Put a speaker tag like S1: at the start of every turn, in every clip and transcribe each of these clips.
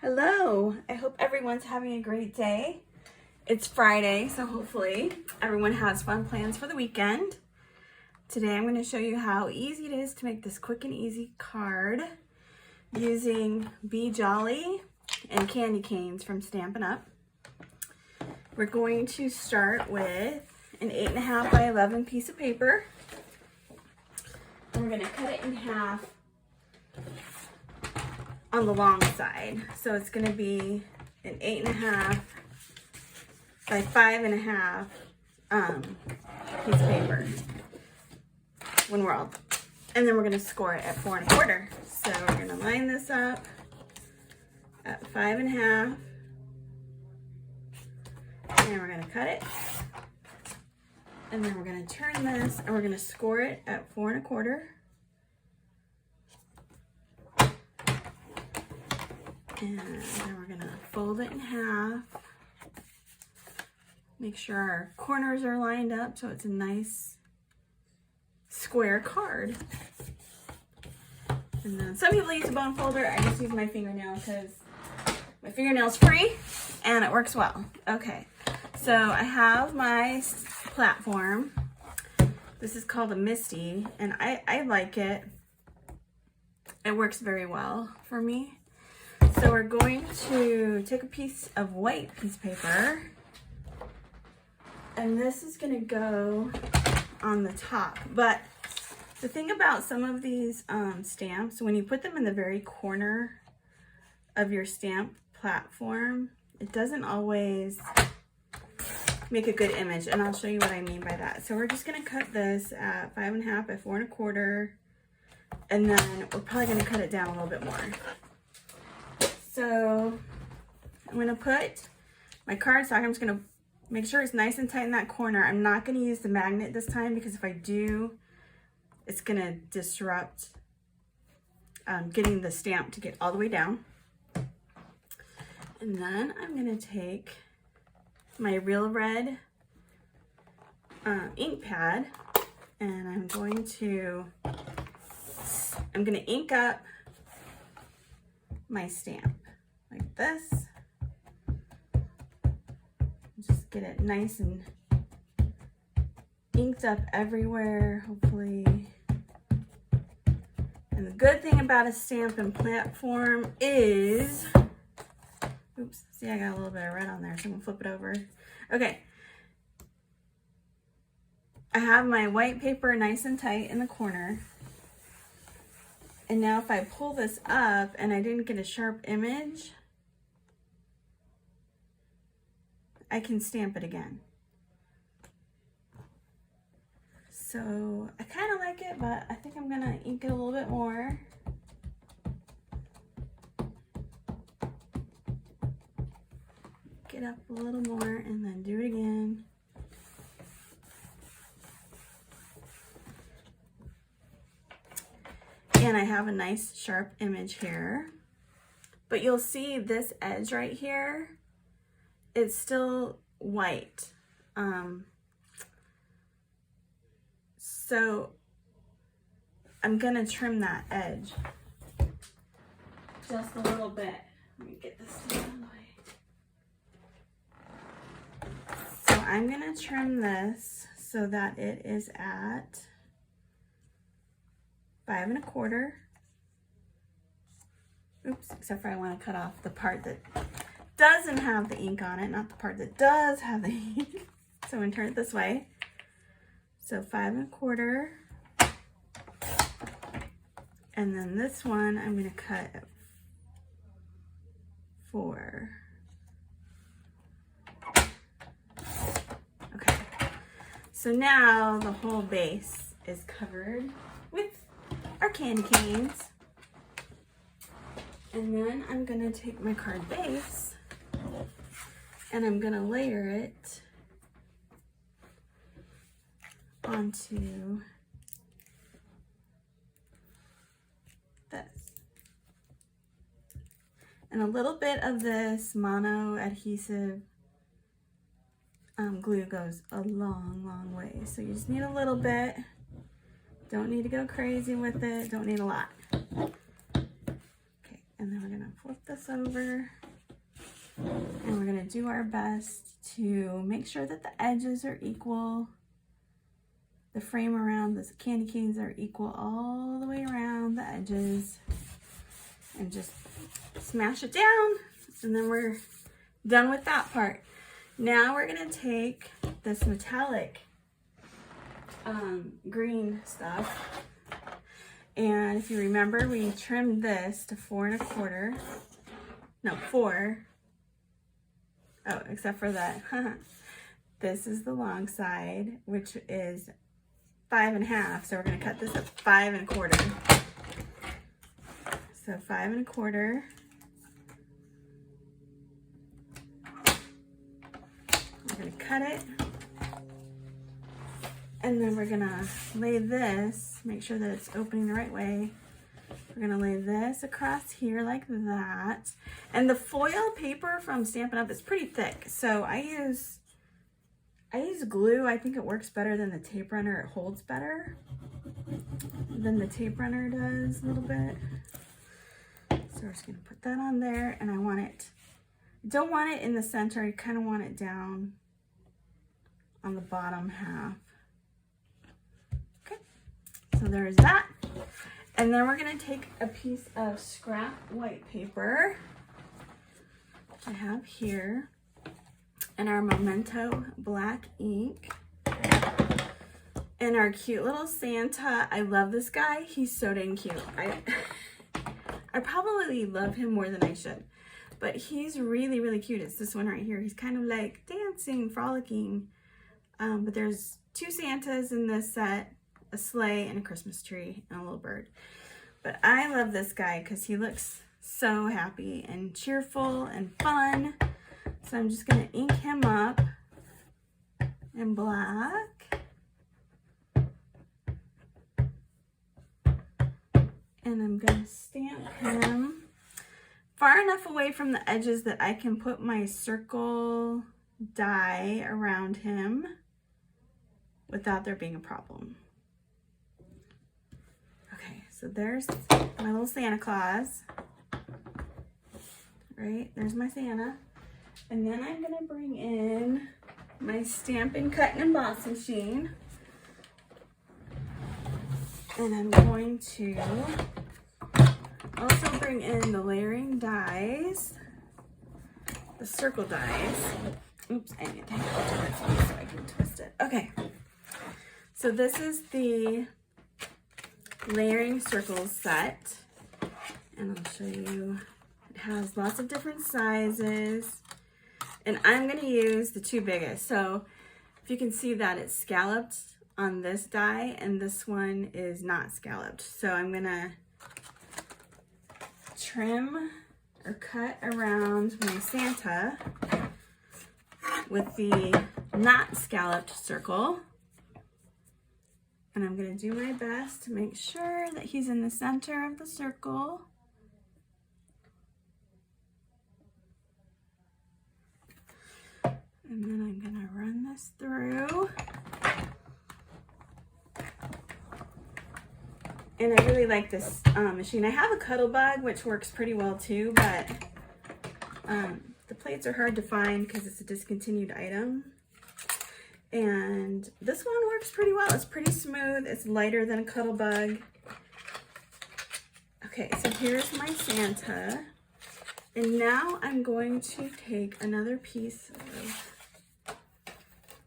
S1: Hello, I hope everyone's having a great day. It's Friday, so hopefully everyone has fun plans for the weekend. Today I'm going to show you how easy it is to make this quick and easy card using Be Jolly and candy canes from Stampin' Up. We're going to start with an 8.5 by 11 piece of paper. And we're going to cut it in half on the long side. So it's going to be an 8.5 by 5.5 piece of paper when we're all, and then we're going to score it at 4.25. So we're going to line this up at 5.5, and we're going to cut it, and then we're going to turn this and we're going to score it at 4.25. And then we're gonna fold it in half. Make sure our corners are lined up so it's a nice square card. And then some people use a bone folder. I just use my fingernail because my fingernail's free and it works well. Okay, so I have my platform. This is called a Misty, and I like it. It works very well for me. So we're going to take a piece of white piece of paper, and this is going to go on the top. But the thing about some of these stamps, when you put them in the very corner of your stamp platform, it doesn't always make a good image, and I'll show you what I mean by that. So we're just going to cut this at 5.5 by 4.25, and then we're probably going to cut it down a little bit more. So I'm going to put my cardstock, I'm just going to make sure it's nice and tight in that corner. I'm not going to use the magnet this time because if I do, it's going to disrupt getting the stamp to get all the way down. And then I'm going to take my Real Red ink pad, and I'm going to ink up my stamp like this. Just get it nice and inked up everywhere, hopefully. And the good thing about a Stampin' platform is, oops, see, I got a little bit of red on there, so I'm gonna flip it over. Okay, I have my white paper nice and tight in the corner. And now if I pull this up and I didn't get a sharp image, I can stamp it again. So I kind of like it, but I think I'm gonna ink it a little bit more. Get up a little more and then do it again. And I have a nice sharp image here, but you'll see this edge right here, it's still white. So I'm gonna trim that edge just a little bit. Let me get this out of the way. So I'm gonna trim this so that it is at 5.25. Oops, except for I want to cut off the part that doesn't have the ink on it, not the part that does have the ink. So I'm going to turn it this way. So 5.25. And then this one I'm going to cut at 4. Okay. So now the whole base is covered with our candy canes. And then I'm gonna take my card base and I'm gonna layer it onto this. And a little bit of this mono adhesive glue goes a long way. So you just need a little bit. Don't need to go crazy with it. Don't need a lot. Okay, and then we're gonna gonna flip this over, and we're gonna do our best to make sure that the edges are equal. The frame around the candy canes are equal all the way around the edges, and just smash it down, and then we're done with that part. Now we're gonna take this metallic green stuff, and if you remember, we trimmed this to 4 1/4. No, 4. Oh, except for that. This is the long side, which is 5 1/2. So we're gonna cut this at 5 1/4. So 5 1/4. We're gonna cut it. And then we're gonna lay this, make sure that it's opening the right way. We're gonna lay this across here like that. And the foil paper from Stampin' Up! Is pretty thick. So I use glue. I think it works better than the tape runner. It holds better than the tape runner does a little bit. So we're just gonna put that on there, and I want it, don't want it in the center. I kind of want it down on the bottom half. So there's that. And then we're gonna take a piece of scrap white paper, which I have here, and our Memento black ink, and our cute little Santa. I love this guy. He's so dang cute. I probably love him more than I should, but he's really, really cute. It's this one right here. He's kind of like dancing, frolicking. But there's 2 Santas in this set, a sleigh and a Christmas tree and a little bird. But I love this guy because he looks so happy and cheerful and fun. So I'm just gonna ink him up in black. And I'm gonna stamp him far enough away from the edges that I can put my circle die around him without there being a problem. Okay, so there's my little Santa Claus. Right, there's my Santa. And then I'm gonna bring in my Stampin' Cut and Emboss machine. And I'm going to also bring in the layering dies, the circle dies. Oops, I need to take it out to this one so I can twist it. Okay, so this is the layering circles set, and I'll show you. It has lots of different sizes, and I'm going to use the 2 biggest. So if you can see that it's scalloped on this die, and this one is not scalloped. So I'm going to trim or cut around my Santa with the not scalloped circle. And I'm going to do my best to make sure that he's in the center of the circle. And then I'm going to run this through. And I really like this machine. I have a Cuttlebug, which works pretty well too, but the plates are hard to find because it's a discontinued item. And this one works pretty well. It's pretty smooth. It's lighter than a Cuttlebug. Okay, so here's my Santa. And now I'm going to take another piece of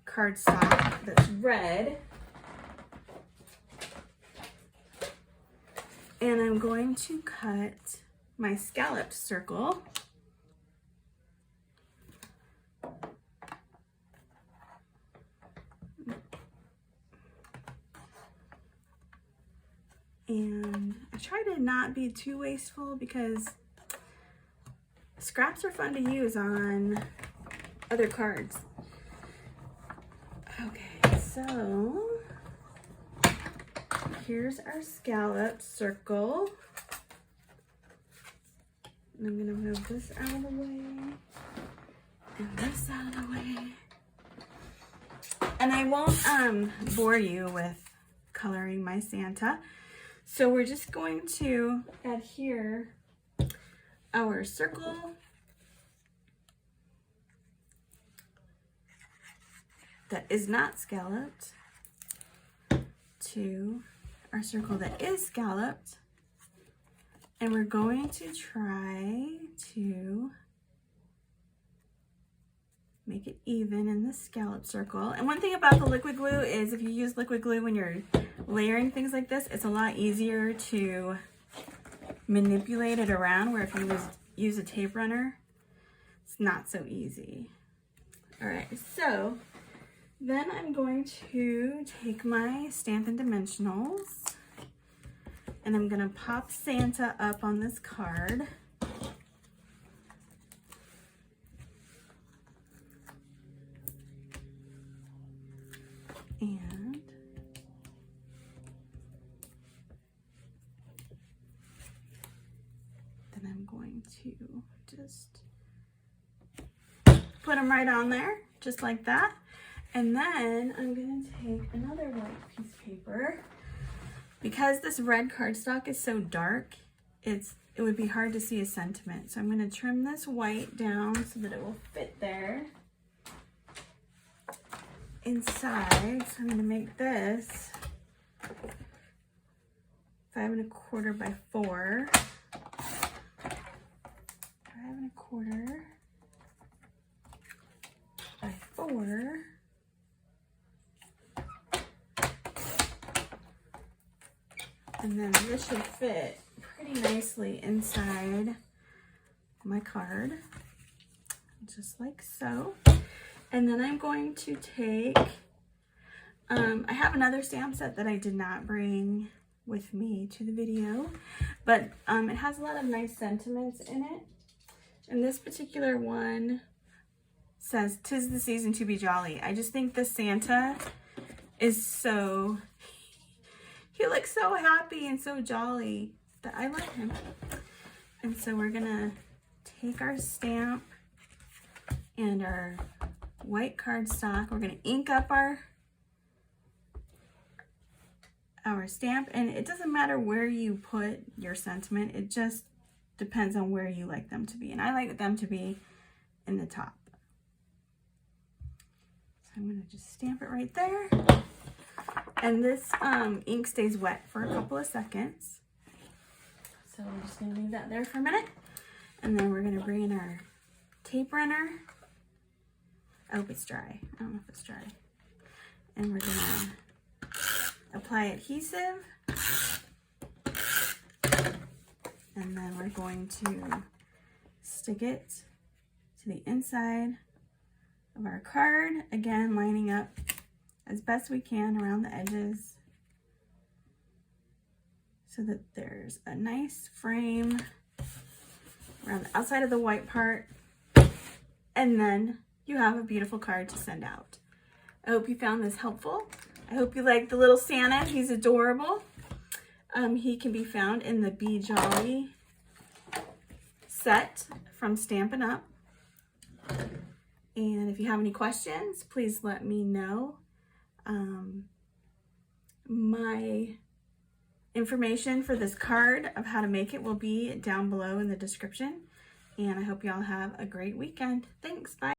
S1: cardstock that's red. And I'm going to cut my scalloped circle. And I try to not be too wasteful because scraps are fun to use on other cards. Okay, so here's our scalloped circle. And I'm gonna move this out of the way and this out of the way. And I won't bore you with coloring my Santa. So we're just going to adhere our circle. That is not scalloped to our circle that is scalloped. And we're going to try to make it even in the scallop circle. And one thing about the liquid glue is if you use liquid glue when you're layering things like this, it's a lot easier to manipulate it around, where if you use a tape runner, it's not so easy. All right, so then I'm going to take my Stampin' Dimensionals and I'm gonna pop Santa up on this card. And then I'm going to just put them right on there, just like that. And then I'm going to take another white piece of paper. Because this red cardstock is so dark, it would be hard to see a sentiment. So I'm going to trim this white down so that it will fit there inside. So I'm going to make this 5 1/4 by 4. 5 1/4 by 4. And then this should fit pretty nicely inside my card, just like so. And then I'm going to take, I have another stamp set that I did not bring with me to the video, but it has a lot of nice sentiments in it. And this particular one says, "'Tis the season to be jolly." I just think the Santa is so, he looks so happy and so jolly that I love him. And so we're gonna take our stamp and our white cardstock. We're gonna ink up our stamp, and it doesn't matter where you put your sentiment, it just depends on where you like them to be. And I like them to be in the top. So I'm gonna just stamp it right there. And this ink stays wet for a couple of seconds. So we're just gonna leave that there for a minute. And then we're gonna bring in our tape runner. I hope it's dry. I don't know if it's dry. And we're gonna apply adhesive. And then we're going to stick it to the inside of our card. Again, lining up as best we can around the edges so that there's a nice frame around the outside of the white part, and then you have a beautiful card to send out. I hope you found this helpful. I hope you like the little Santa. He's adorable. He can be found in the Be Jolly set from Stampin' Up. And if you have any questions, please let me know. My information for this card of how to make it will be down below in the description. And I hope y'all have a great weekend. Thanks, bye.